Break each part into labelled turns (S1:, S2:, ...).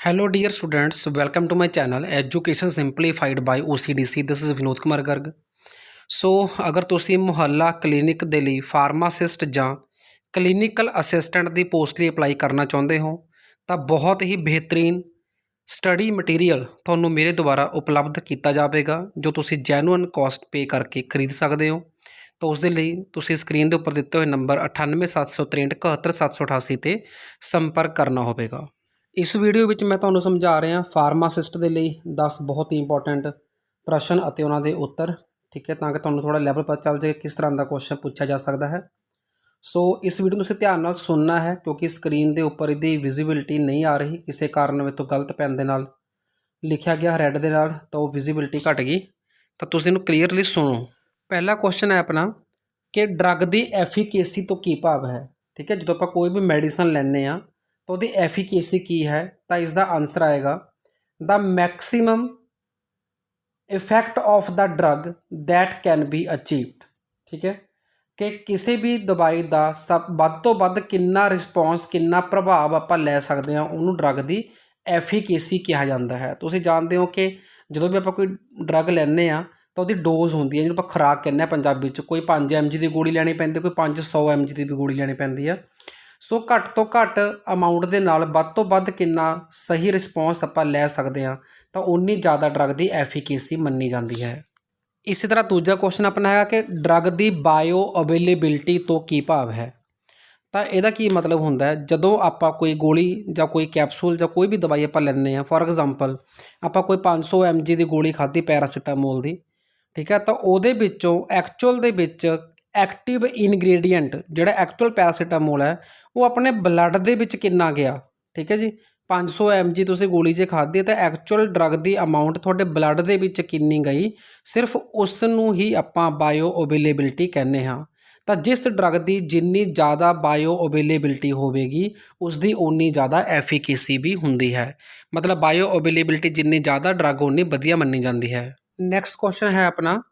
S1: Hello dear students, welcome to my channel Education Simplified by OCDC. This is Vinod Kumar Garg. ਸੋ ਅਗਰ ਤੁਸੀਂ ਮੁਹੱਲਾ clinic ਦੇ ਲਈ pharmacist ਜਾਂ ਕਲੀਨਿਕਲ ਅਸਿਸਟੈਂਟ ਦੀ post ਲਈ ਅਪਲਾਈ ਕਰਨਾ ਚਾਹੁੰਦੇ ਹੋ ਤਾਂ ਬਹੁਤ ਹੀ ਬਿਹਤਰੀਨ ਸਟੱਡੀ ਮਟੀਰੀਅਲ ਤੁਹਾਨੂੰ ਮੇਰੇ ਦੁਆਰਾ ਉਪਲਬਧ ਕੀਤਾ ਜਾਵੇਗਾ ਜੋ ਤੁਸੀਂ ਜੈਨੂਅਨ ਕਾਸਟ ਪੇ ਕਰਕੇ ਖਰੀਦ ਸਕਦੇ ਹੋ। ਤਾਂ ਉਸ ਦੇ ਲਈ ਤੁਸੀਂ ਸਕਰੀਨ ਦੇ ਉੱਪਰ ਦਿੱਤੇ ਹੋਏ ਨੰਬਰ 9876371788 ਤੇ ਸੰਪਰਕ ਕਰਨਾ ਹੋਵੇਗਾ। ਇਸ ਵੀਡੀਓ ਵਿੱਚ ਮੈਂ ਤੁਹਾਨੂੰ ਸਮਝਾ ਰਿਹਾ ਫਾਰਮਾਸਿਸਟ ਦੇ ਲਈ 10 ਬਹੁਤ ਹੀ ਇੰਪੋਰਟੈਂਟ ਪ੍ਰਸ਼ਨ ਅਤੇ ਉਹਨਾਂ ਦੇ ਉੱਤਰ, ਠੀਕ ਹੈ, ਤਾਂ ਕਿ ਤੁਹਾਨੂੰ ਥੋੜਾ ਲੈਵਲ ਪਤਾ ਚੱਲ ਜਾਏ ਕਿਸ ਤਰ੍ਹਾਂ ਦਾ ਕੁਐਸਚਨ ਪੁੱਛਿਆ ਜਾ ਸਕਦਾ ਹੈ। ਸੋ ਇਸ ਵੀਡੀਓ ਨੂੰ ਤੁਸੀਂ ਧਿਆਨ ਨਾਲ ਸੁਣਨਾ ਹੈ ਕਿਉਂਕਿ ਸਕਰੀਨ ਦੇ ਉੱਪਰ ਇਹਦੀ ਵਿਜ਼ਿਬਿਲਿਟੀ ਨਹੀਂ ਆ ਰਹੀ ਕਿਸੇ ਕਾਰਨ ਵਿੱਚ ਤੋਂ ਗਲਤ ਪੈਨ ਦੇ ਨਾਲ ਲਿਖਿਆ ਗਿਆ ਰੈੱਡ ਦੇ ਨਾਲ, ਤਾਂ ਉਹ ਵਿਜ਼ਿਬਿਲਿਟੀ ਘਟ ਗਈ। ਤਾਂ ਤੁਸੀਂ ਇਹਨੂੰ ਕਲੀਅਰਲੀ ਸੁਣੋ। ਪਹਿਲਾ ਕੁਐਸਚਨ ਹੈ ਆਪਣਾ ਕਿ ਡਰੱਗ ਦੀ ਐਫੀਕੇਸੀ ਤੋਂ ਕੀ ਭਾਵ ਹੈ। ਠੀਕ ਹੈ, ਜਦੋਂ ਆਪਾਂ ਕੋਈ ਵੀ ਮੈਡੀਸਨ ਲੈਂਦੇ ਹਾਂ ਤਾਂ ਉਹਦੀ ਐਫੀਕੇਸੀ ਕੀ ਹੈ, ਤਾਂ ਇਸ ਦਾ ਆਨਸਰ ਆਏਗਾ the maximum effect of the drug that can be achieved. ਠੀਕ ਹੈ, ਕਿ ਕਿਸੇ ਵੀ ਦਵਾਈ ਦਾ ਵੱਧ ਤੋਂ ਵੱਧ ਕਿੰਨਾ ਰਿਸਪੌਂਸ, ਕਿੰਨਾ ਪ੍ਰਭਾਵ ਆਪਾਂ ਲੈ ਸਕਦੇ ਹਾਂ, ਉਹਨੂੰ ਡਰੱਗ ਦੀ ਐਫੀਕੇਸੀ ਕਿਹਾ ਜਾਂਦਾ ਹੈ। ਤੁਸੀਂ ਜਾਣਦੇ ਹੋ ਕਿ ਜਦੋਂ ਵੀ ਆਪਾਂ ਕੋਈ ਡਰੱਗ ਲੈਂਦੇ ਹਾਂ ਤਾਂ ਉਹਦੀ ਡੋਜ਼ ਹੁੰਦੀ ਹੈ, ਜਿਹਨੂੰ ਆਪਾਂ ਖੁਰਾਕ ਕਹਿੰਦੇ ਹਾਂ ਪੰਜਾਬੀ 'ਚ। ਕੋਈ 5 mg ਦੀ ਗੋਲੀ ਲੈਣੀ ਪੈਂਦੀ, ਕੋਈ 500 mg ਦੀ ਵੀ ਗੋਲੀ ਲੈਣੀ ਪੈਂਦੀ ਆ। ਸੋ ਘੱਟ ਤੋਂ ਘੱਟ ਅਮਾਊਂਟ ਦੇ ਨਾਲ ਵੱਧ ਤੋਂ ਵੱਧ ਕਿੰਨਾ ਸਹੀ ਰਿਸਪੌਂਸ ਆਪਾਂ ਲੈ ਸਕਦੇ ਹਾਂ ਤਾਂ ਉਨੀ ਜ਼ਿਆਦਾ ਡਰੱਗ ਦੀ ਐਫੀਕੇਸੀ ਮੰਨੀ ਜਾਂਦੀ ਹੈ। ਇਸੇ ਤਰ੍ਹਾਂ ਦੂਜਾ ਕੁਐਸਚਨ ਆਪਣਾ ਹੈਗਾ ਕਿ ਡਰੱਗ ਦੀ ਬਾਇਓ ਅਵੇਲੇਬਿਲਿਟੀ ਤੋਂ ਕੀ ਭਾਵ ਹੈ। ਤਾਂ ਇਹਦਾ ਕੀ ਮਤਲਬ ਹੁੰਦਾ ਹੈ, ਜਦੋਂ ਆਪਾਂ ਕੋਈ ਗੋਲੀ ਜਾਂ ਕੋਈ ਕੈਪਸੂਲ ਜਾਂ ਕੋਈ ਵੀ ਦਵਾਈ ਆਪਾਂ ਲੈਂਦੇ ਹਾਂ, ਫੋਰ ਐਗਜ਼ਾਮਪਲ ਆਪਾਂ ਕੋਈ 500 mg ਦੀ ਗੋਲੀ ਖਾਧੀ ਪੈਰਾਸੀਟਾਮੋਲ ਦੀ, ਠੀਕ ਹੈ, ਤਾਂ ਉਹਦੇ ਵਿੱਚੋਂ ਐਕਚੁਅਲ ਦੇ ਵਿੱਚ ਐਕਟਿਵ ਇਨਗਰੀਡੀਐਂਟ ਜਿਹੜਾ ਐਕਚੁਅਲ ਪੈਰਾਸੀਟਾਮੋਲ ਹੈ ਉਹ ਆਪਣੇ ਬਲੱਡ ਦੇ ਵਿੱਚ ਕਿੰਨਾ ਗਿਆ। ਠੀਕ ਹੈ ਜੀ, 500 mg ਤੁਸੀਂ ਗੋਲੀ ਜੇ ਖਾਧੀ ਤਾਂ ਐਕਚੁਅਲ ਡਰੱਗ ਦੀ ਅਮਾਊਂਟ ਤੁਹਾਡੇ ਬਲੱਡ ਦੇ ਵਿੱਚ ਕਿੰਨੀ ਗਈ, ਸਿਰਫ ਉਸ ਨੂੰ ਹੀ ਆਪਾਂ ਬਾਇਓ ਅਵੇਲੇਬਿਲਿਟੀ ਕਹਿੰਦੇ ਹਾਂ। ਤਾਂ ਜਿਸ ਡਰੱਗ ਦੀ ਜਿੰਨੀ ਜ਼ਿਆਦਾ ਬਾਇਓ ਅਵੇਲੇਬਿਲਿਟੀ ਹੋਵੇਗੀ ਉਸ ਦੀ ਓਨੀ ਜ਼ਿਆਦਾ ਐਫੀਕੇਸੀ ਵੀ ਹੁੰਦੀ ਹੈ। ਮਤਲਬ ਬਾਇਓ ਅਵੇਲੇਬਿਲਿਟੀ ਜਿੰਨੀ ਜ਼ਿਆਦਾ ਡਰੱਗ ਓਨੀ ਵਧੀਆ ਮੰਨੀ ਜਾਂਦੀ ਹੈ। ਨੈਕਸਟ ਕੁਐਸਚਨ ਹੈ ਆਪਣਾ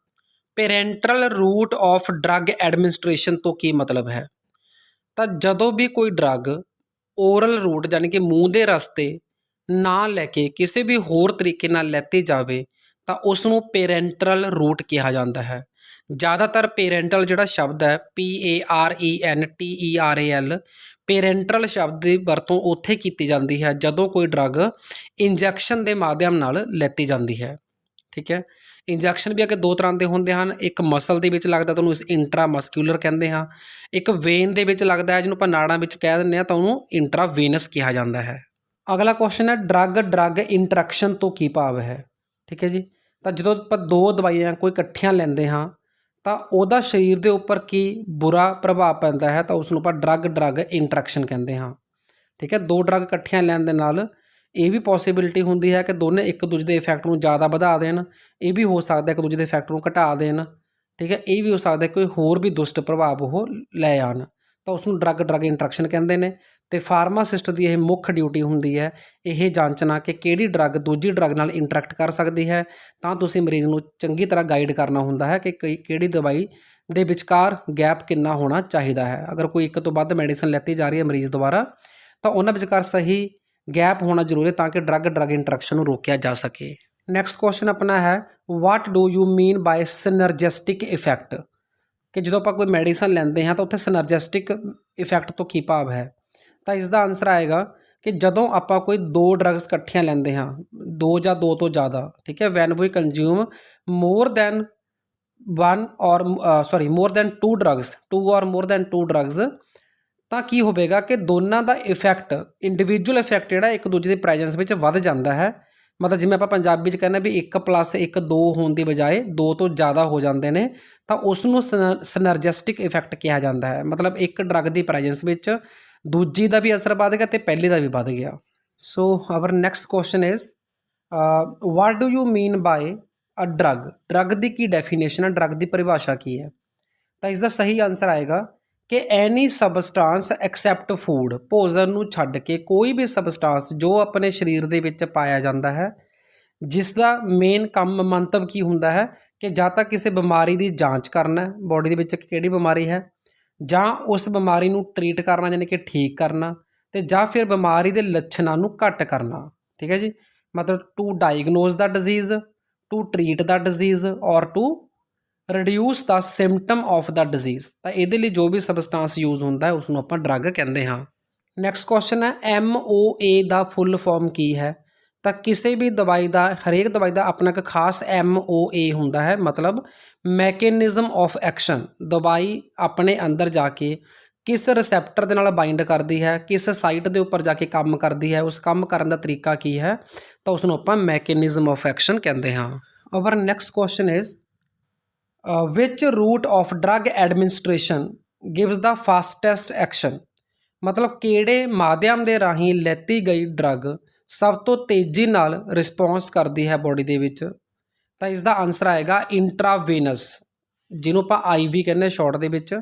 S1: ਪੇਰੈਂਟਰਲ ਰੂਟ ਆਫ ਡਰੱਗ ਐਡਮਿਨਿਸਟ੍ਰੇਸ਼ਨ ਤੋਂ ਕੀ ਮਤਲਬ ਹੈ। ਤਾਂ ਜਦੋਂ ਵੀ ਕੋਈ ਡਰੱਗ ਓਰਲ ਰੂਟ ਯਾਨੀ ਕਿ ਮੂੰਹ ਦੇ ਰਸਤੇ ਨਾ ਲੈ ਕੇ ਕਿਸੇ ਵੀ ਹੋਰ ਤਰੀਕੇ ਨਾਲ ਲੈਤੀ ਜਾਵੇ ਤਾਂ ਉਸ ਨੂੰ ਪੇਰੈਂਟਰਲ ਰੂਟ ਕਿਹਾ ਜਾਂਦਾ ਹੈ। ਜ਼ਿਆਦਾਤਰ ਪੇਰੈਂਟਲ ਜਿਹੜਾ ਸ਼ਬਦ ਹੈ PARENTERAL ਪੇਰੈਂਟਰਲ ਸ਼ਬਦ ਦੀ ਵਰਤੋਂ ਉੱਥੇ ਕੀਤੀ ਜਾਂਦੀ ਹੈ ਜਦੋਂ ਕੋਈ ਡਰੱਗ ਇੰਜੈਕਸ਼ਨ ਦੇ ਮਾਧਿਅਮ ਨਾਲ ਲੈਤੀ ਜਾਂਦੀ ਹੈ। ਠੀਕ ਹੈ, ਇੰਜੈਕਸ਼ਨ ਵੀ ਅੱਗੇ ਦੋ ਤਰ੍ਹਾਂ ਦੇ ਹੁੰਦੇ ਹਨ, ਇੱਕ ਮਸਲ ਦੇ ਵਿੱਚ ਲੱਗਦਾ ਤਾਂ ਉਹਨੂੰ ਇੰਟਰਾਮਸਕਿਊਲਰ ਕਹਿੰਦੇ ਹਾਂ, ਇੱਕ ਵੇਨ ਦੇ ਵਿੱਚ ਲੱਗਦਾ ਹੈ ਜਿਹਨੂੰ ਆਪਾਂ ਨਾੜਾਂ ਵਿੱਚ ਕਹਿ ਦਿੰਦੇ ਹਾਂ ਤਾਂ ਉਹਨੂੰ ਇੰਟਰਾਵੇਨਸ ਕਿਹਾ ਜਾਂਦਾ ਹੈ। ਅਗਲਾ ਕੁਐਸਚਨ ਹੈ ਡਰੱਗ ਇੰਟਰੈਕਸ਼ਨ ਤੋਂ ਕੀ ਭਾਵ ਹੈ। ਠੀਕ ਹੈ ਜੀ, ਤਾਂ ਜਦੋਂ ਆਪਾਂ ਦੋ ਦਵਾਈਆਂ ਕੋਈ ਇਕੱਠੀਆਂ ਲੈਂਦੇ ਹਾਂ ਤਾਂ ਉਹਦਾ ਸਰੀਰ ਦੇ ਉੱਪਰ ਕੀ ਬੁਰਾ ਪ੍ਰਭਾਵ ਪੈਂਦਾ ਹੈ ਤਾਂ ਉਸ ਨੂੰ ਆਪਾਂ ਡਰੱਗ ਇੰਟਰੈਕਸ਼ਨ ਕਹਿੰਦੇ ਹਾਂ। ਠੀਕ ਹੈ, ਦੋ ਡਰੱਗ ਇਕੱਠੀਆਂ ਲੈਣ ਦੇ ਨਾਲ ਇਹ ਵੀ ਪੋਸੀਬਿਲਿਟੀ ਹੁੰਦੀ ਹੈ ਕਿ ਦੋਨੇ ਇੱਕ ਦੂਜੇ ਦੇ ਇਫੈਕਟ ਨੂੰ ਜ਼ਿਆਦਾ ਵਧਾ ਦੇਣ, ਇਹ ਵੀ ਹੋ ਸਕਦਾ ਇੱਕ ਦੂਜੇ ਦੇ ਇਫੈਕਟ ਨੂੰ ਘਟਾ ਦੇਣ। ਠੀਕ ਹੈ, ਇਹ ਵੀ ਹੋ ਸਕਦਾ ਕੋਈ ਹੋਰ ਵੀ ਦੁਸ਼ਟ ਪ੍ਰਭਾਵ ਉਹ ਲੈ ਆਉਣ, ਤਾਂ ਉਸ ਨੂੰ ਡਰੱਗ ਇੰਟਰੈਕਸ਼ਨ ਕਹਿੰਦੇ ਨੇ। ਅਤੇ ਫਾਰਮਾਸਿਸਟ ਦੀ ਇਹ ਮੁੱਖ ਡਿਊਟੀ ਹੁੰਦੀ ਹੈ ਇਹ ਜਾਂਚਣਾ ਕਿ ਕਿਹੜੀ ਡਰੱਗ ਦੂਜੀ ਡਰੱਗ ਨਾਲ ਇੰਟਰੈਕਟ ਕਰ ਸਕਦੀ ਹੈ, ਤਾਂ ਤੁਸੀਂ ਮਰੀਜ਼ ਨੂੰ ਚੰਗੀ ਤਰ੍ਹਾਂ ਗਾਈਡ ਕਰਨਾ ਹੁੰਦਾ ਹੈ ਕਿ ਕਿਹੜੀ ਦਵਾਈ ਦੇ ਵਿਚਕਾਰ ਗੈਪ ਕਿੰਨਾ ਹੋਣਾ ਚਾਹੀਦਾ ਹੈ। ਅਗਰ ਕੋਈ ਇੱਕ ਤੋਂ ਵੱਧ ਮੈਡੀਸਨ ਲੈਤੀ ਜਾ ਰਹੀ ਹੈ ਮਰੀਜ਼ ਦੁਆਰਾ ਤਾਂ ਉਹਨਾਂ ਵਿਚਕਾਰ ਸਹੀ ਗੈਪ ਹੋਣਾ ਜ਼ਰੂਰੀ ਹੈ ਤਾਂ ਕਿ ਡਰੱਗ ਇੰਟਰੈਕਸ਼ਨ ਨੂੰ ਰੋਕਿਆ ਜਾ ਸਕੇ। ਨੈਕਸਟ ਕੁਐਸਚਨ ਆਪਣਾ ਹੈ what do you mean by synergistic effect, ਕਿ ਜਦੋਂ ਆਪਾਂ ਕੋਈ ਮੈਡੀਸਨ ਲੈਂਦੇ ਹਾਂ ਤਾਂ ਉੱਥੇ ਸਿਨਰਜਿਸਟਿਕ ਇਫੈਕਟ ਤੋਂ ਕੀ ਭਾਵ ਹੈ। ਤਾਂ ਇਸ ਦਾ ਆਨਸਰ ਆਏਗਾ ਕਿ ਜਦੋਂ ਆਪਾਂ ਕੋਈ ਦੋ ਡਰੱਗਸ ਇਕੱਠੀਆਂ ਲੈਂਦੇ ਹਾਂ, ਦੋ ਜਾਂ ਦੋ ਤੋਂ ਜ਼ਿਆਦਾ, ਠੀਕ ਹੈ, when we consume more than two drugs ਤਾਂ ਕੀ ਹੋਵੇਗਾ ਕਿ ਦੋਨਾਂ ਦਾ ਇਫੈਕਟ ਇੰਡੀਵਿਜੂਅਲ ਇਫੈਕਟ ਜਿਹੜਾ ਇੱਕ ਦੂਜੇ ਦੇ ਪ੍ਰੈਜੈਂਸ ਵਿੱਚ ਵੱਧ ਜਾਂਦਾ ਹੈ। ਮਤਲਬ ਜਿਵੇਂ ਆਪਾਂ ਪੰਜਾਬੀ 'ਚ ਕਹਿੰਦੇ ਵੀ 1+1 2 ਹੋਣ ਦੀ ਬਜਾਏ 2 ਤੋਂ ਜ਼ਿਆਦਾ ਹੋ ਜਾਂਦੇ ਨੇ ਤਾਂ ਉਸ ਨੂੰ ਸਿਨਰਜਿਸਟਿਕ ਇਫੈਕਟ ਕਿਹਾ ਜਾਂਦਾ ਹੈ। ਮਤਲਬ ਇੱਕ ਡਰੱਗ ਦੀ ਪ੍ਰੈਜੈਂਸ ਵਿੱਚ ਦੂਜੀ ਦਾ ਵੀ ਅਸਰ ਵੱਧ ਗਿਆ ਅਤੇ ਪਹਿਲੀ ਦਾ ਵੀ ਵੱਧ ਗਿਆ। So our next question is what do you mean by a drug ਦੀ ਕੀ ਡੈਫੀਨੇਸ਼ਨ ਹੈ, ਡਰੱਗ ਦੀ ਪਰਿਭਾਸ਼ਾ ਕੀ ਹੈ। ਤਾਂ ਇਸ ਦਾ ਸਹੀ ਆਨਸਰ ਆਏਗਾ ਕਿ ਐਨੀ ਸਬਸਟਾਂਸ ਐਕਸੈਪਟ ਫੂਡ, ਭੋਜਨ ਨੂੰ ਛੱਡ ਕੇ ਕੋਈ ਵੀ ਸਬਸਟਾਂਸ ਜੋ ਆਪਣੇ ਸਰੀਰ ਦੇ ਵਿੱਚ ਪਾਇਆ ਜਾਂਦਾ ਹੈ ਜਿਸ ਦਾ ਮੇਨ ਕੰਮ ਮੰਤਵ ਕੀ ਹੁੰਦਾ ਹੈ ਕਿ ਜਾਂ ਤਾਂ ਕਿਸੇ ਬਿਮਾਰੀ ਦੀ ਜਾਂਚ ਕਰਨਾ ਬੋਡੀ ਦੇ ਵਿੱਚ ਕਿਹੜੀ ਬਿਮਾਰੀ ਹੈ, ਜਾਂ ਉਸ ਬਿਮਾਰੀ ਨੂੰ ਟਰੀਟ ਕਰਨਾ ਯਾਨੀ ਕਿ ਠੀਕ ਕਰਨਾ, ਅਤੇ ਜਾਂ ਫਿਰ ਬਿਮਾਰੀ ਦੇ ਲੱਛਣਾਂ ਨੂੰ ਘੱਟ ਕਰਨਾ। ठीक है जी, मतलब to diagnose the disease, to treat the disease और to reduce the symptom of the disease. ਤਾਂ ਇਹਦੇ ਲਈ ਜੋ ਵੀ ਸਬਸਟੈਂਸ ਯੂਜ਼ ਹੁੰਦਾ ਹੈ ਉਸਨੂੰ ਆਪਾਂ ਡਰੱਗ ਕਹਿੰਦੇ ਹਾਂ। ਨੈਕਸਟ ਕੁਐਸਚਨ ਹੈ MOA ਦਾ ਫੁੱਲ ਫਾਰਮ ਕੀ ਹੈ? ਤਾਂ ਕਿਸੇ ਵੀ ਦਵਾਈ ਦਾ, ਹਰੇਕ ਦਵਾਈ ਦਾ ਆਪਣਾ ਇੱਕ ਖਾਸ MOA ਹੁੰਦਾ ਹੈ, ਮਤਲਬ ਮੈਕੈਨਿਜ਼ਮ ਆਫ ਐਕਸ਼ਨ। ਦਵਾਈ ਆਪਣੇ ਅੰਦਰ ਜਾ ਕੇ ਕਿਸ ਰਿਸੈਪਟਰ ਦੇ ਨਾਲ ਬਾਈਂਡ ਕਰਦੀ ਹੈ, ਕਿਸ ਸਾਈਟ ਦੇ ਉੱਪਰ ਜਾ ਕੇ ਕੰਮ ਕਰਦੀ ਹੈ, ਉਸ ਕੰਮ ਕਰਨ ਦਾ ਤਰੀਕਾ ਕੀ ਹੈ, ਤਾਂ ਉਸ ਨੂੰ ਆਪਾਂ ਮੈਕੈਨਿਜ਼ਮ ਆਫ ਐਕਸ਼ਨ ਕਹਿੰਦੇ ਹਾਂ। Our next question is which route of drug administration gives the fastest action? मतलब ਕਿਹੜੇ ਮਾਧਿਅਮ ਦੇ ਰਾਹੀਂ ਲੈਤੀ ਗਈ ਡਰੱਗ ਸਭ ਤੋਂ ਤੇਜ਼ੀ ਨਾਲ ਰਿਸਪੌਂਸ ਕਰਦੀ ਹੈ ਬੋਡੀ ਦੇ ਵਿੱਚ? ਤਾਂ ਇਸ ਦਾ ਆਨਸਰ ਆਏਗਾ ਇੰਟਰਾਵੇਨਸ, ਜਿਹਨੂੰ ਆਪਾਂ IV ਕਹਿੰਦੇ ਸ਼ਾਰਟ ਦੇ ਵਿੱਚ।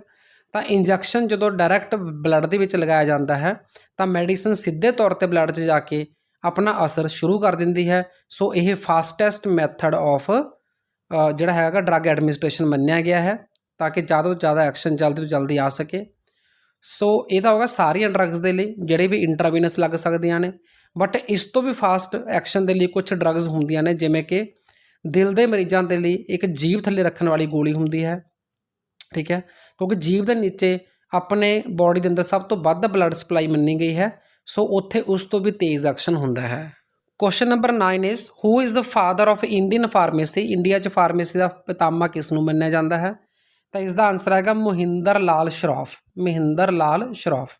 S1: ਤਾਂ ਇੰਜੈਕਸ਼ਨ ਜਦੋਂ ਡਾਇਰੈਕਟ ਬਲੱਡ ਦੇ ਵਿੱਚ ਲਗਾਇਆ ਜਾਂਦਾ ਹੈ ਤਾਂ ਮੈਡੀਸਨ ਸਿੱਧੇ ਤੌਰ 'ਤੇ ਬਲੱਡ 'ਚ ਜਾ ਕੇ ਆਪਣਾ ਅਸਰ ਸ਼ੁਰੂ ਕਰ ਦਿੰਦੀ ਹੈ। ਸੋ ਇਹ ਫਾਸਟੈਸਟ ਮੈਥਡ ਆਫ ਜਿਹੜਾ ਹੈਗਾ ਡਰੱਗ ਐਡਮਿਨਿਸਟ੍ਰੇਸ਼ਨ ਮੰਨਿਆ ਗਿਆ ਹੈ, ਤਾਂ ਕਿ ਜ਼ਿਆਦਾ ਤੋਂ ਜ਼ਿਆਦਾ ਐਕਸ਼ਨ ਜਲਦੀ ਤੋਂ ਜਲਦੀ ਆ ਸਕੇ। ਸੋ ਇਹਦਾ ਹੋਗਾ ਸਾਰੀਆਂ ਡਰੱਗਸ ਦੇ ਲਈ ਜਿਹੜੇ ਵੀ ਇੰਟਰਾਵੀਨਸ ਲੱਗ ਸਕਦੀਆਂ ਨੇ। ਬਟ ਇਸ ਤੋਂ ਵੀ ਫਾਸਟ ਐਕਸ਼ਨ ਦੇ ਲਈ ਕੁਛ ਡਰੱਗਸ ਹੁੰਦੀਆਂ ਨੇ, ਜਿਵੇਂ ਕਿ ਦਿਲ ਦੇ ਮਰੀਜ਼ਾਂ ਦੇ ਲਈ ਇੱਕ ਜੀਭ ਥੱਲੇ ਰੱਖਣ ਵਾਲੀ ਗੋਲੀ ਹੁੰਦੀ ਹੈ, ਠੀਕ ਹੈ, ਕਿਉਂਕਿ ਜੀਭ ਦੇ ਨੀਚੇ ਆਪਣੇ ਬੋਡੀ ਦੇ ਅੰਦਰ ਸਭ ਤੋਂ ਵੱਧ ਬਲੱਡ ਸਪਲਾਈ ਮੰਨੀ ਗਈ ਹੈ। ਸੋ ਉੱਥੇ ਉਸ ਤੋਂ ਵੀ ਤੇਜ਼ ਐਕਸ਼ਨ ਹੁੰਦਾ ਹੈ। Question number 9 is who is the father of Indian pharmacy? India 'ਚ ਫਾਰਮੇਸੀ ਦਾ ਪਿਤਾਮਾ ਕਿਸ ਨੂੰ ਮੰਨਿਆ ਜਾਂਦਾ ਹੈ? ਤਾਂ ਇਸ ਦਾ ਆਨਸਰ ਹੈਗਾ Mohinder Lal Shroff, Mohinder Lal Shroff.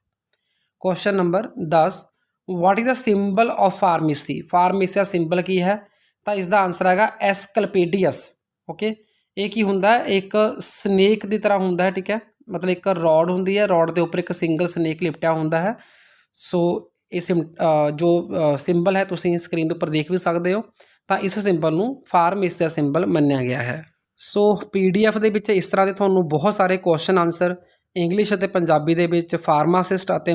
S1: Question number 10 what is the symbol of pharmacy? Pharmacy ਦਾ ਸਿੰਬਲ ਕੀ ਹੈ? ਤਾਂ ਇਸ ਦਾ ਆਨਸਰ ਹੈਗਾ ਐਸਕਲਪੀਡੀਅਸ। ਓਕੇ, ਇਹ ਕੀ ਹੁੰਦਾ ਹੈ? ਇੱਕ ਸਨੇਕ ਦੀ ਤਰ੍ਹਾਂ ਹੁੰਦਾ ਹੈ, ਠੀਕ ਹੈ, ਮਤਲਬ ਇੱਕ ਰੋਡ ਹੁੰਦੀ ਹੈ, ਰੋਡ ਦੇ ਉੱਪਰ ਇੱਕ ਸਿੰਗਲ ਸਨੇਕ ਲਿਪਟਿਆ ਹੁੰਦਾ ਹੈ। ਸੋ ਇਹ ਜੋ ਸਿੰਬਲ ਹੈ ਤੁਸੀਂ ਸਕਰੀਨ ਦੇ ਉੱਪਰ ਦੇਖ ਵੀ ਸਕਦੇ ਹੋ। ਤਾਂ ਇਸ ਸਿੰਬਲ ਨੂੰ ਫਾਰਮੇਸੀ ਦਾ ਸਿੰਬਲ ਮੰਨਿਆ ਗਿਆ ਹੈ। ਸੋ PDF ਦੇ ਵਿੱਚ ਇਸ ਤਰ੍ਹਾਂ ਦੇ ਤੁਹਾਨੂੰ ਬਹੁਤ ਸਾਰੇ ਕੁਐਸਚਨ ਆਨਸਰ ਇੰਗਲਿਸ਼ ਅਤੇ ਪੰਜਾਬੀ ਦੇ ਵਿੱਚ ਫਾਰਮਾਸਿਸਟ ਅਤੇ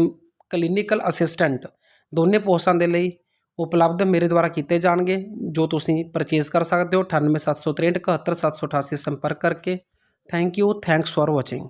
S1: ਕਲੀਨਿਕਲ ਅਸਿਸਟੈਂਟ ਦੋਨੇ ਪੋਸਟਾਂ ਦੇ ਲਈ ਉਪਲਬਧ ਮੇਰੇ ਦੁਆਰਾ ਕੀਤੇ ਜਾਣਗੇ, ਜੋ ਤੁਸੀਂ ਪਰਚੇਜ਼ ਕਰ ਸਕਦੇ ਹੋ 98 763 71 788 ਸੰਪਰਕ ਕਰਕੇ। Thank you, thanks for watching.